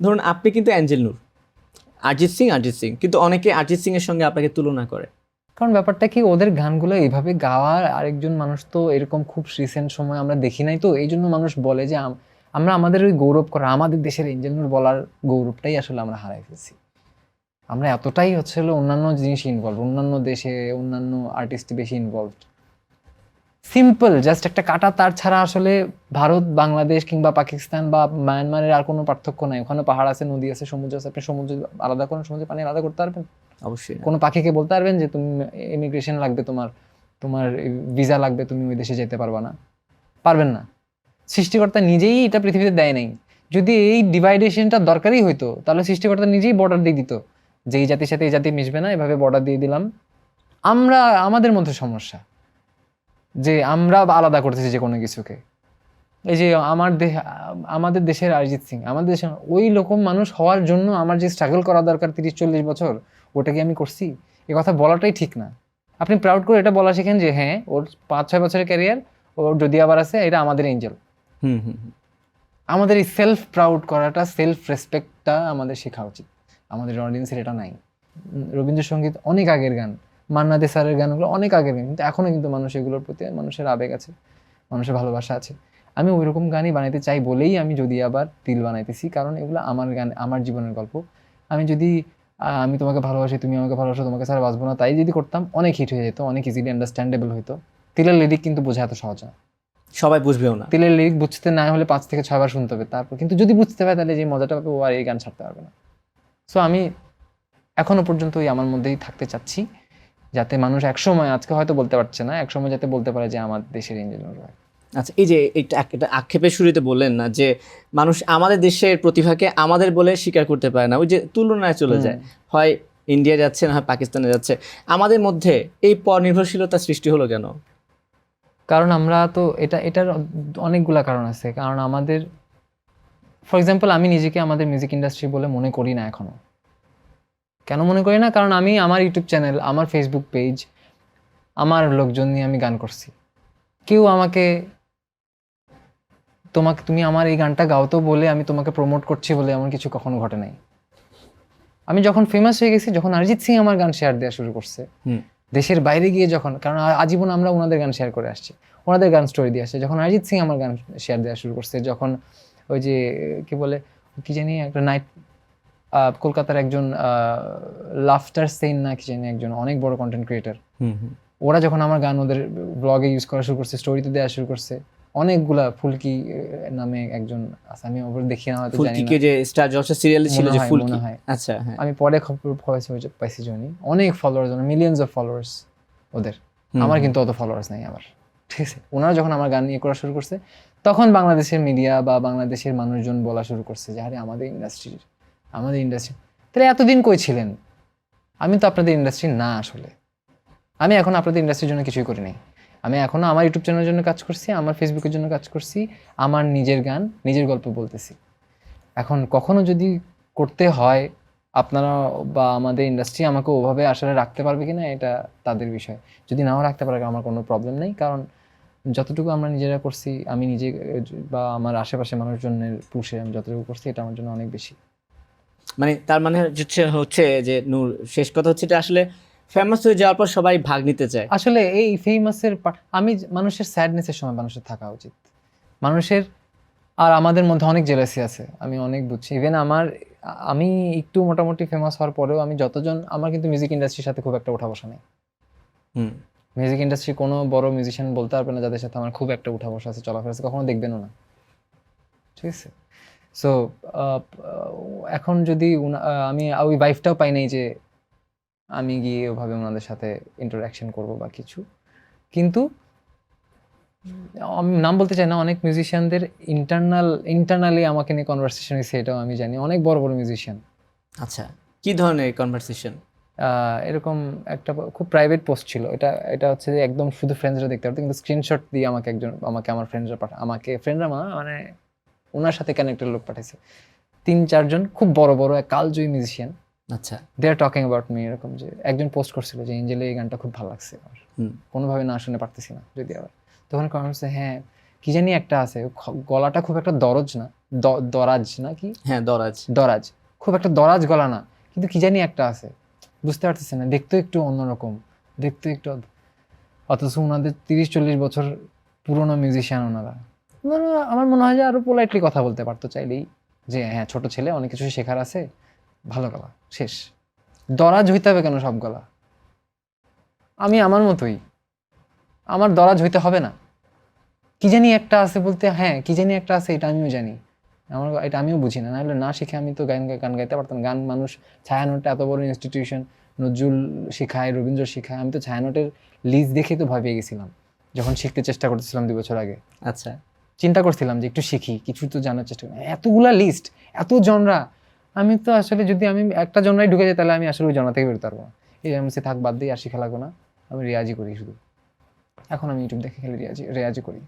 ধরুন আপনি কিন্তু অ্যাঞ্জেল নূর, অরিজিৎ সিং কিন্তু অনেকে অরিজিৎ সিং এর সঙ্গে আপনাকে তুলনা করে। কারণ ব্যাপারটা কি, ওদের গানগুলো এইভাবে গাওয়ার আরেকজন মানুষ তো এরকম খুব রিসেন্ট সময় আমরা দেখি নাই, তো এই জন্য মানুষ বলে যে আমরা আমাদের ওই গৌরব করা, আমাদের দেশের এঞ্জেল নূর বলার গৌরবটাই আসলে আমরা হারাই ফেলছি। আমরা এতটাই হচ্ছে হলো অন্যান্য জিনিস ইনভলভ, অন্যান্য দেশে অন্যান্য আর্টিস্ট বেশি ইনভলভড। সিম্পল জাস্ট একটা কাটা তার ছাড়া আসলে ভারত, বাংলাদেশ কিংবা পাকিস্তান বা মায়ানমারের আর কোনো পার্থক্য নাই। ওখানে পাহাড় আছে, নদী আছে, সমুদ্র আছে। আপনি সমুদ্র আলাদা করেন, সমুদ্রের পানি আলাদা করতে পারবেন? অবশ্যই না। কোনো পাখিকে বলতে পারবেন যে তুমি ইমিগ্রেশন লাগবে, তোমার তোমার ভিসা লাগবে, তুমি ওই দেশে যেতে পারবা না? পারবেন না। সৃষ্টিকর্তা নিজেই এটা পৃথিবীতে দেয় নাই। যদি এই ডিভাইডেশনটা দরকারই হইতো, তাহলে সৃষ্টিকর্তা নিজেই বর্ডার দিয়ে দিত যে এই জাতির সাথে এই জাতি মিশবে না, এভাবে বর্ডার দিয়ে দিলাম। আমরা আমাদের মধ্যে সমস্যা যে আমরা আলাদা করতেছি যে কোনো কিছুকে। এই যে আমাদের দেশের অরিজিৎ সিং, আমাদের দেশের ওই রকম মানুষ হওয়ার জন্য আমার যে স্ট্রাগল করা দরকার 30-40 বছর, ওটা কি আমি করছি? এ কথা বলাটাই ঠিক না। আপনি প্রাউড করে এটা বলা শেখেন যে হ্যাঁ, ওর 5-6 বছরের ক্যারিয়ার, ওর যদি আবার আছে, এটা আমাদের এঞ্জেল। হুম হুম হুম। আমাদের এই সেলফ প্রাউড করাটা, সেলফ রেসপেক্টটা আমাদের শেখা উচিত। আমাদের অডিয়েন্সের এটা নাই। রবীন্দ্রসঙ্গীত অনেক আগের গান, মান্না দে স্যারের গানগুলো অনেক আগের গান, কিন্তু এখনো কিন্তু মানুষ এগুলোর প্রতি মানুষের আবেগ আছে, মানুষের ভালোবাসা আছে। আমি ওই রকম গানই বানাইতে চাই বলেই আমি যদি আবার তিল বানাইতেছি, কারণ এগুলো আমার গান, আমার জীবনের গল্প। আমি যদি আমি তোমাকে ভালোবাসি, তুমি আমাকে ভালোবাসো, তোমাকে ছাড়া বাঁচবো না, তাই যদি করতাম, অনেক হিট হয়ে যেত, অনেক ইজিলি আন্ডারস্ট্যান্ডেবল হতো। তিলের লিরিক কিন্তু বোঝা এত সহজ না। সবাই বুঝবেও না। তিলের লিরিক বুঝতে না হলে 5 থেকে 6 বার শুনতে হবে, তারপর কিন্তু যদি বুঝতে পারে তাহলে যে মজাটা পাবে, ও আর এই গান ছাড়তে পারবে না। সো আমি এখনো পর্যন্ত ওই আমার মধ্যেই থাকতে চাচ্ছি, যাতে মানুষ একসময়, আজকে হয়তো বলতে পারছে না, একসময় যাতে বলতে পারে যে আমার দেশের ইঞ্জিনিয়ার হয়। আচ্ছা, এই যে এটা আক্ষেপের শুরুতে বললেন না যে মানুষ আমাদের দেশের প্রতিভাকে আমাদের বলে স্বীকার করতে পারে না, ওই যে তুলনায় চলে যায়, হয় ইন্ডিয়া যাচ্ছে না হয় পাকিস্তানে যাচ্ছে। আমাদের মধ্যে এই পরনির্ভরশীলতা সৃষ্টি হলো কেন? কারণ আমরা তো এটার অনেকগুলা কারণ আছে। কারণ আমাদের, ফর এক্সাম্পল, আমি নিজেকে আমাদের মিউজিক ইন্ডাস্ট্রি বলে মনে করি না এখনো। কেন মনে করি না? কারণ আমি আমার ইউটিউব চ্যানেল, আমার ফেসবুক পেজ, আমার লোকজন নিয়ে আমি গান করছি। কেউ আমাকে তুমি আমার এই গানটা গাও তো বলে আমি তোমাকে প্রমোট করছি বলে এমন কিছু কখনো ঘটে নাই। আমি যখন ফেমাস হয়ে গেছি, যখন অরিজিৎ সিং আমার গান শেয়ার দেওয়া শুরু করছে, হুম। দেশের বাইরে গিয়ে যখন, কারণ আজীবন আমরা ওনাদের গান শেয়ার করে আসছি, ওনাদের গান স্টোরি দিয়ে আসছে, যখন অরিজিৎ সিং আমার গান শেয়ার দেওয়া শুরু করছে, যখন ওই যে কি বলে, কি জানি একটা নাইট, কলকাতার একজন লাফটার সেইন না কি জানি, একজন অনেক বড় কন্টেন্ট ক্রিয়েটার, হুম হুম। ওরা যখন আমার গান ওদের ব্লগে ইউজ করা শুরু করছে, স্টোরিতে দেওয়া শুরু করছে, অনেকগুলা, ফুলকি নামে একজন আছে, আমি ওপর দেখি না, হয়তো জানি না, ফুলকিকে যে স্টার জলসা সিরিয়ালে ছিল যে ফুলকি, মনে হয়। আচ্ছা হ্যাঁ। আমি পরে খবর পাইছি জনি অনেক ফলোয়ার্স, মিলিয়নস অফ ফলোয়ার্স ওদের। আমার কিন্তু অত ফলোয়ার্স নাই আমার, ঠিক আছে? ওনারা যখন আমার গান নিয়ে করা শুরু করছে, তখন বাংলাদেশের মিডিয়া বা বাংলাদেশের মানুষজন বলা শুরু করছে যে আরে আমাদের ইন্ডাস্ট্রি, তাহলে এতদিন কই ছিলেন? আমি তো আপনাদের ইন্ডাস্ট্রি না আসলে। আমি এখন আপনাদের ইন্ডাস্ট্রির জন্য কিছুই করি নাই। আমি এখনো আমার ইউটিউব চ্যানেলের জন্য কাজ করছি, আমার ফেসবুকের জন্য কাজ করছি, আমার নিজের গান, নিজের গল্প বলতেছি। এখন কখনো যদি করতে হয়, আপনারা বা আমাদের ইন্ডাস্ট্রি আমাকে ওভাবে আসলে রাখতে পারবে কিনা, এটা তাদের বিষয়। যদি নাও রাখতে পারে, আমার কোনো প্রবলেম নেই, কারণ যতটুকু আমরা নিজেরা করছি, আমি নিজে বা আমার আশেপাশে মানুষজনের পুষে আমি যতটুকু করছি, এটা আমার জন্য অনেক বেশি। মানে তার মানে হচ্ছে যে নূর, শেষ কথা হচ্ছে এটা আসলে ফেমাস হয়ে যাওয়ার পর সবাই ভাগ নিতে চায়। আসলে এই ফেমাসের আমি মানুষের স্যাডনেসের সময় মানুষের থাকা উচিত, মানুষের। আর আমাদের মধ্যে অনেক জেলাসি আছে, আমি অনেক বুঝছি। ইভেন আমি একটু মোটামুটি ফেমাস হওয়ার পরেও আমি যতজন, আমার কিন্তু মিউজিক ইন্ডাস্ট্রির সাথে খুব একটা উঠা বসা নেই। হুম। মিউজিক ইন্ডাস্ট্রি কোনো বড় মিউজিশিয়ান বলতে পারবে না যাদের সাথে আমার খুব একটা উঠা বসা আছে, চলাফেরা আছে, কখনো দেখবেনও না, ঠিক আছে? সো এখন যদি আমি ওই ভাইবটাও পাই নাই যে আমি গিয়ে ওভাবে ওনাদের সাথে ইন্টারাকশন করব বা কিছু। কিন্তু আমি নাম বলতে চাই না, অনেক মিউজিশিয়ানদের ইন্টারনালি আমাকে নিয়ে কনভারসেশন হয়েছে, এটাও আমি জানি। অনেক বড় বড় মিউজিশিয়ান। আচ্ছা, কি ধরনের কনভারসেশন? এরকম একটা খুব প্রাইভেট পোস্ট ছিল, এটা হচ্ছে যে একদম শুধু ফ্রেন্ডসরা দেখতে পারতো, কিন্তু স্ক্রিনশট দিয়ে আমার ফ্রেন্ডরা ফ্রেন্ডরা মানে ওনার সাথে কানেক্টেড লোক পাঠাইছে 3-4 জন, খুব বড় বড় এক কালজয়ী মিউজিশিয়ান। আচ্ছা। দে আর টকিং অ্যাবাউট মি, এরকম যে একজন পোস্ট করছিল যে এঞ্জেলের এই গানটা খুব ভালো লাগছে আমার, হুম। কোনোভাবে না শুনে পারতেছি না যদি আবার। তখন কমেন্ট হচ্ছে, হ্যাঁ কি জানি একটা আছে, গলাটা খুব একটা দরজ না, দরাজ না কি, হ্যাঁ দরাজ। দরাজ, খুব একটা দরাজ গলা না, কিন্তু কি জানি একটা আছে, বুঝতে পারতেছে না, দেখতে একটু অন্যরকম, দেখতে একটু অথচ ওনাদের 30-40 বছর পুরোনো মিউজিশিয়ান ওনারা। আমার মনে হয় যে আরো পোলাইটলি কথা বলতে পারতো চাইলেই, যে হ্যাঁ ছোট ছেলে, অনেক কিছু শেখার আছে, ভালো গলা, শেষ। দরাজ হইতে হবে কেন সব গলা? আমি আমার মতোই, আমার দরাজ হইতে হবে না। কি জানি একটা আছে বলতে, হ্যাঁ কি জানি একটা আছে, এটা আমিও জানি, এটা আমিও বুঝি না, নাহলে না শিখে আমি তো গান গাইতে পারতাম। গান মানুষ, ছায়ানটটা এত বড় ইনস্টিটিউশন, নজরুল শিখায়, রবীন্দ্র শিখায়, আমি তো ছায়ানটের লিস্ট দেখেই তো ভয় পেয়ে গেছিলাম যখন শিখতে চেষ্টা করতেছিলাম 2 বছর আগে। আচ্ছা, চিন্তা করছিলাম যে একটু শিখি, কিছু তো জানার চেষ্টা করি, এতগুলা লিস্ট, এত জনরা, আমি তো আসলে যদি আমি একটা জনরাই ঢুকে যাই তাহলে আমি আসলে ওই জনরা থেকে বেরোতে পারবো না। এই আমি থাক বাদ দিই, আর শিখা লাগবো না, আমি রেয়াজি করি শুধু। এখন আমি ইউটিউব দেখে খালি রেয়াজি করি।